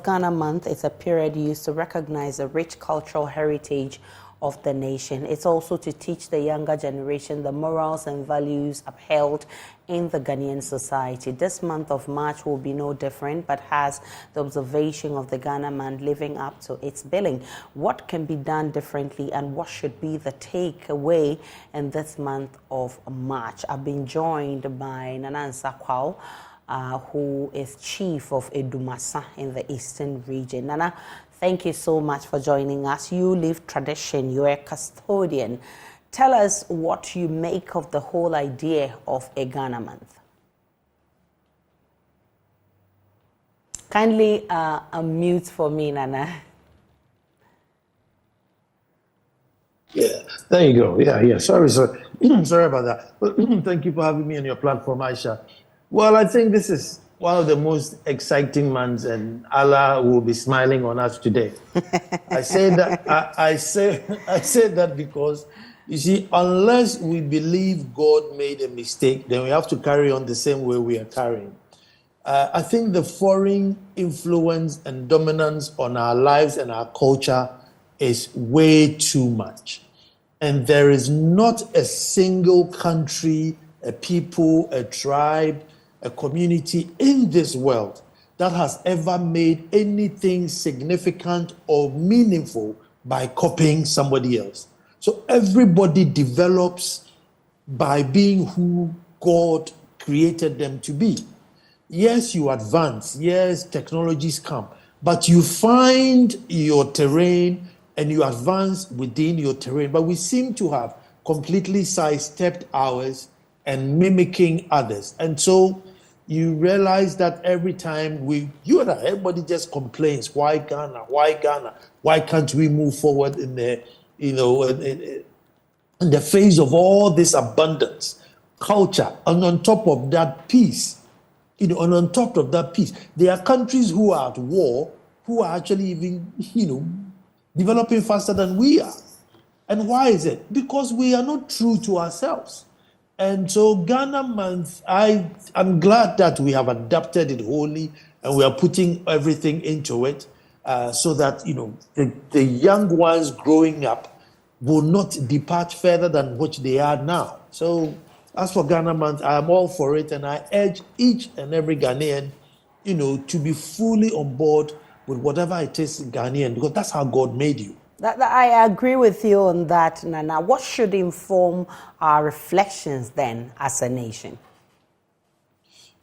Ghana Month is a period used to recognize the rich cultural heritage of the nation. It's also to teach the younger generation the morals and values upheld in the Ghanaian society. This month of March will be no different, but has the observation of the Ghana Month living up to its billing. What can be done differently, and what should be the takeaway in this month of March? I've been joined by Ansah Kwao, who is Chief of Edumasa in the Eastern region. Nana, thank you so much for joining us. You live tradition, you're a custodian. Tell us what you make of the whole idea of a Ghana Month. Kindly unmute for me, Nana. Yeah, there you go. Yeah. Sorry about that. But thank you for having me on your platform, Aisha. Well, I think this is one of the most exciting months, and Allah will be smiling on us today. I say that I say that because, you see, unless we believe God made a mistake, then we have to carry on the same way we are carrying. I think the foreign influence and dominance on our lives and our culture is way too much. And there is not a single country, a people, a tribe, a community in this world that has ever made anything significant or meaningful by copying somebody else. So everybody develops by being who God created them to be. Yes, you advance. Yes, technologies come. But you find your terrain and you advance within your terrain. But we seem to have completely sidestepped ours and mimicking others. And so you realize that every time everybody just complains, why Ghana? Why Ghana? Why can't we move forward in the, in the face of all this abundance, culture, and on top of that peace, and on top of that peace, there are countries who are at war who are actually even, developing faster than we are. And why is it? Because we are not true to ourselves. And so Ghana Month, I'm glad that we have adapted it wholly and we are putting everything into it so that, the young ones growing up will not depart further than what they are now. So as for Ghana Month, I am all for it, and I urge each and every Ghanaian, to be fully on board with whatever it is Ghanaian, because that's how God made you. I agree with you on that, Nana. What should inform our reflections then as a nation?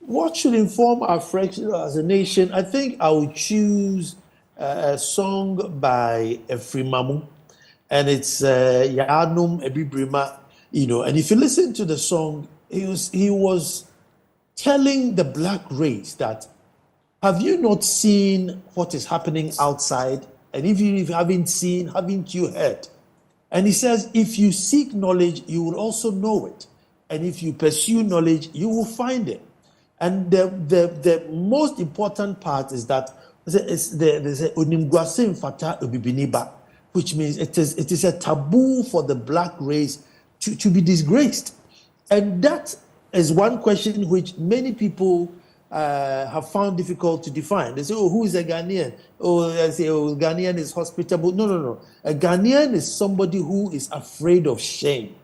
What should inform our reflections as a nation? I think I would choose a song by Efrimamu, and it's Yaanum Ebibrima. And if you listen to the song, he was telling the black race that, have you not seen what is happening outside? And if you haven't seen, haven't you heard? And he says, if you seek knowledge, you will also know it. And if you pursue knowledge, you will find it. And the most important part is that there's a onimguase mfata obibiniba, which means it is a taboo for the black race to be disgraced. And that is one question which many people have found difficult to define. They say, who is a Ghanaian? I say, Ghanaian is hospitable. No. A Ghanaian is somebody who is afraid of shame.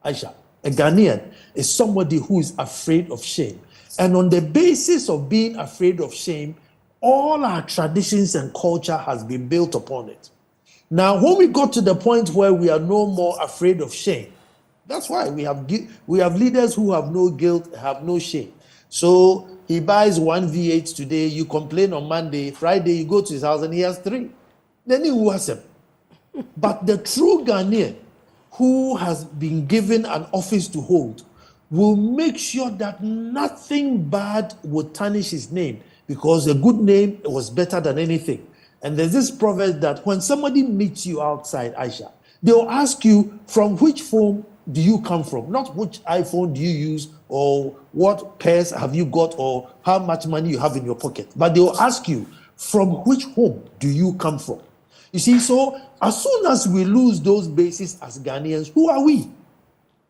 Aisha, a Ghanaian is somebody who is afraid of shame. And on the basis of being afraid of shame, all our traditions and culture has been built upon it. Now, when we got to the point where we are no more afraid of shame, that's why we have leaders who have no guilt, have no shame. So he buys one V8 today, you complain on Monday, Friday you go to his house and he has 3. Then he was him. But the true Ghanaian who has been given an office to hold will make sure that nothing bad will tarnish his name, because a good name was better than anything. And there's this proverb that when somebody meets you outside, Aisha, they'll ask you, from which phone do you come from? Not which iPhone do you use, or what pairs have you got, or how much money you have in your pocket. But they'll ask you, from which home do you come from? You see, so as soon as we lose those bases as Ghanaians, who are we?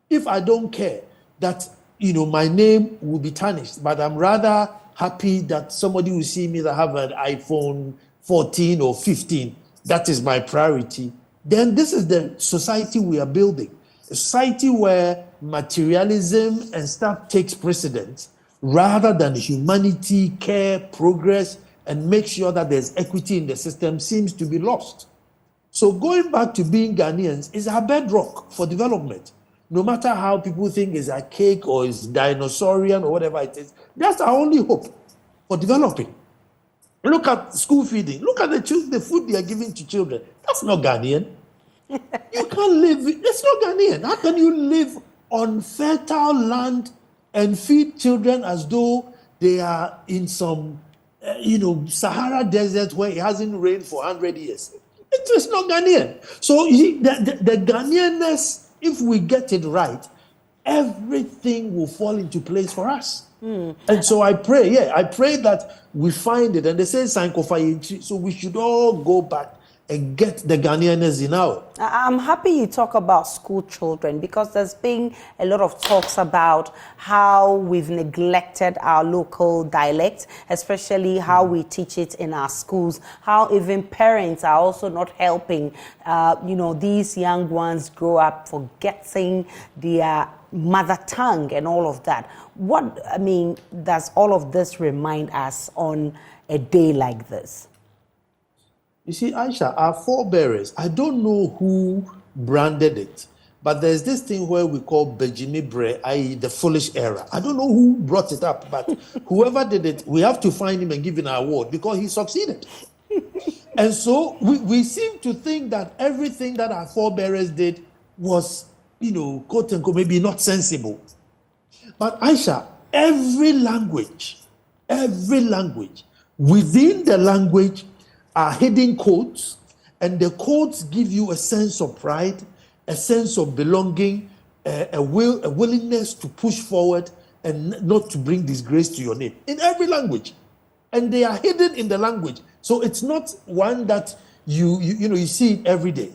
If I don't care that, my name will be tarnished, but I'm rather happy that somebody will see me that have an iPhone 14 or 15, that is my priority, then this is the society we are building. A society where materialism and stuff takes precedence rather than humanity, care, progress, and make sure that there's equity in the system seems to be lost. So going back to being Ghanaians is our bedrock for development. No matter how people think it's archaic or it's dinosaurian or whatever it is, that's our only hope for developing. Look at school feeding. Look at the food they are giving to children. That's not Ghanaian. You can't live, it's not Ghanaian. How can you live on fertile land and feed children as though they are in some, Sahara desert where it hasn't rained for 100 years? It's not Ghanaian. So the Ghanaianness, if we get it right, everything will fall into place for us. And so I pray that we find it. And they say Sankofa, so we should all go back and get the Ghanaianness in our. I'm happy you talk about school children, because there's been a lot of talks about how we've neglected our local dialect, especially how we teach it in our schools, how even parents are also not helping, these young ones grow up forgetting their mother tongue and all of that. Does all of this remind us on a day like this? You see, Aisha, our forebearers, I don't know who branded it, but there's this thing where we call Bejimi Bre, i.e. the foolish era. I don't know who brought it up, but whoever did it, we have to find him and give him an award because he succeeded. And so we seem to think that everything that our forebearers did was, quote unquote, maybe not sensible. But Aisha, every language, within the language are hidden codes, and the codes give you a sense of pride, a sense of belonging, a willingness to push forward and not to bring disgrace to your name in every language. And they are hidden in the language. So it's not one that you see it every day.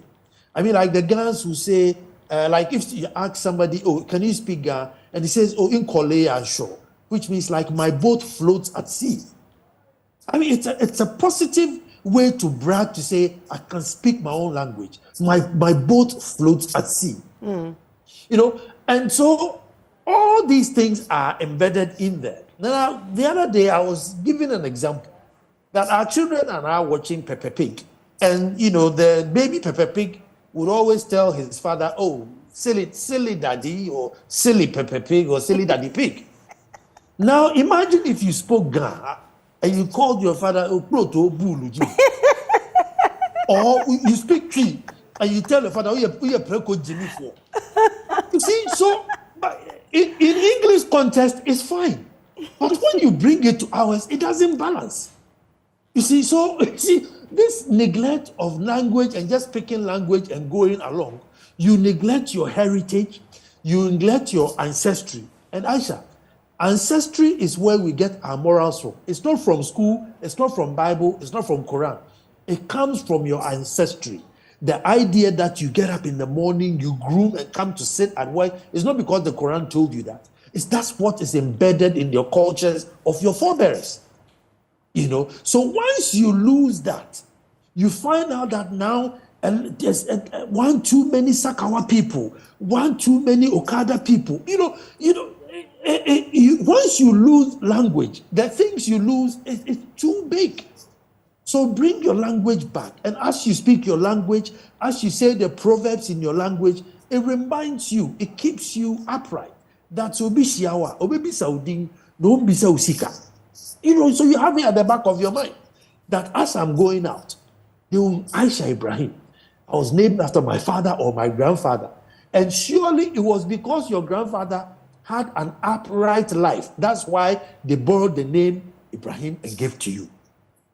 I mean, like the Ghanaians who say, like if you ask somebody, oh, can you speak Ga? And he says, oh, in Kolea shore, which means like my boat floats at sea. I mean, it's a positive way to brag, to say, I can speak my own language. My boat floats at sea. And so all these things are embedded in there. Now, the other day I was giving an example that our children are now watching Peppa Pig. And, the baby Peppa Pig would always tell his father, oh, silly daddy, or silly Peppa Pig, or silly daddy pig. Now, imagine if you spoke Ga and you called your father, oh, Proto Buluji. Or you speak Tree and you tell your father, oh, you're Preko Jimmy for. You see, so in English context, it's fine. But when you bring it to ours, it doesn't balance. You see, this neglect of language and just speaking language and going along, you neglect your heritage, you neglect your ancestry. And Aisha, ancestry is where we get our morals from. It's not from school, it's not from Bible, it's not from Quran. It comes from your ancestry. The idea that you get up in the morning, you groom and come to sit at work, is not because the Quran told you that. That's what is embedded in your cultures of your forebears. So once you lose that, you find out that now there's one too many Sakawa people, one too many Okada people. Once you lose language, the things you lose is too big. So bring your language back. And as you speak your language, as you say the proverbs in your language, it reminds you, it keeps you upright. That's Obi Shiawa, Obi Saudin, no Obi Sausika. So you have it at the back of your mind that as I'm going out, Aisha Ibrahim, I was named after my father or my grandfather. And surely it was because your grandfather had an upright life. That's why they borrowed the name Ibrahim and gave to you.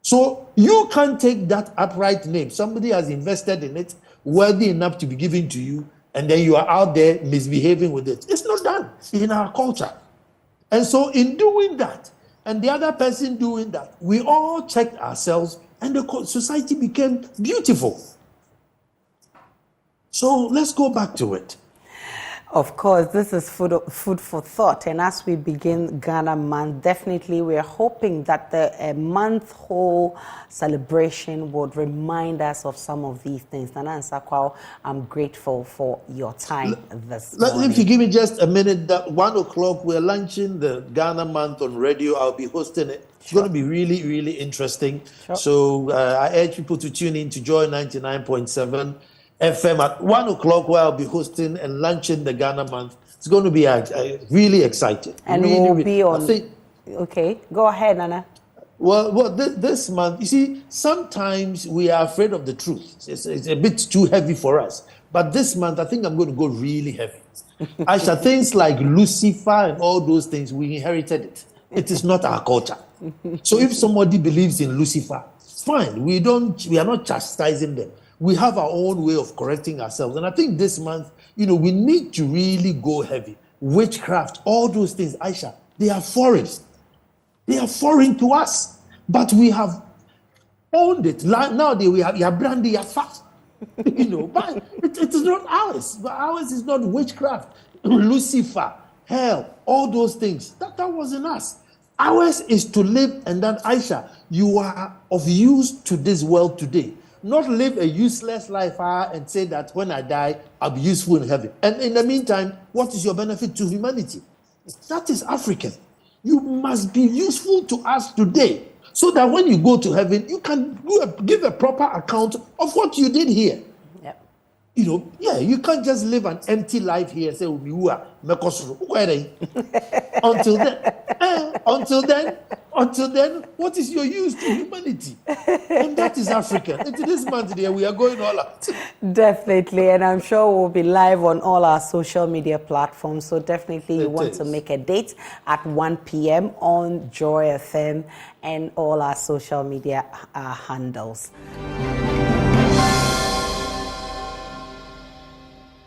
So you can't take that upright name. Somebody has invested in it, worthy enough to be given to you, and then you are out there misbehaving with it. It's not done in our culture. And so in doing that, and the other person doing that, we all checked ourselves, and the society became beautiful. So let's go back to it. Of course, this is food for thought. And as we begin Ghana Month, definitely we are hoping that the month whole celebration would remind us of some of these things. Nana Ansah Kwao, I'm grateful for your time this morning. If you give me just a minute, that 1 o'clock, we're launching the Ghana Month on radio. I'll be hosting it. It's going to be really, really interesting. Sure. So I urge people to tune in to Joy 99.7 FM at 1 o'clock, where I'll be hosting and launching the Ghana Month. It's going to be really exciting. And really, we'll be on. Okay, go ahead, Nana. Well, this month, you see, sometimes we are afraid of the truth. It's a bit too heavy for us. But this month, I think I'm going to go really heavy. Aisha, things like Lucifer and all those things, we inherited it. It is not our culture. So if somebody believes in Lucifer, it's fine. We are not chastising them. We have our own way of correcting ourselves. And I think this month, we need to really go heavy. Witchcraft, all those things, Aisha, they are foreign. They are foreign to us. But we have owned it. Nowadays, we have brandy, you are fat. But it is not ours. Ours is not witchcraft. Lucifer, hell, all those things. That wasn't us. Ours is to live, and then, Aisha, you are of use to this world today. Not live a useless life and say that when I die, I'll be useful in heaven. And in the meantime, what is your benefit to humanity? That is African. You must be useful to us today, so that when you go to heaven, you can give a proper account of what you did here. Yep. You can't just live an empty life here and say, until then, what is your use to humanity? And that is African. Into this month here, we are going all out. Definitely, and I'm sure we'll be live on all our social media platforms. So definitely you want to make a date at 1 p.m. on Joy FM and all our social media handles.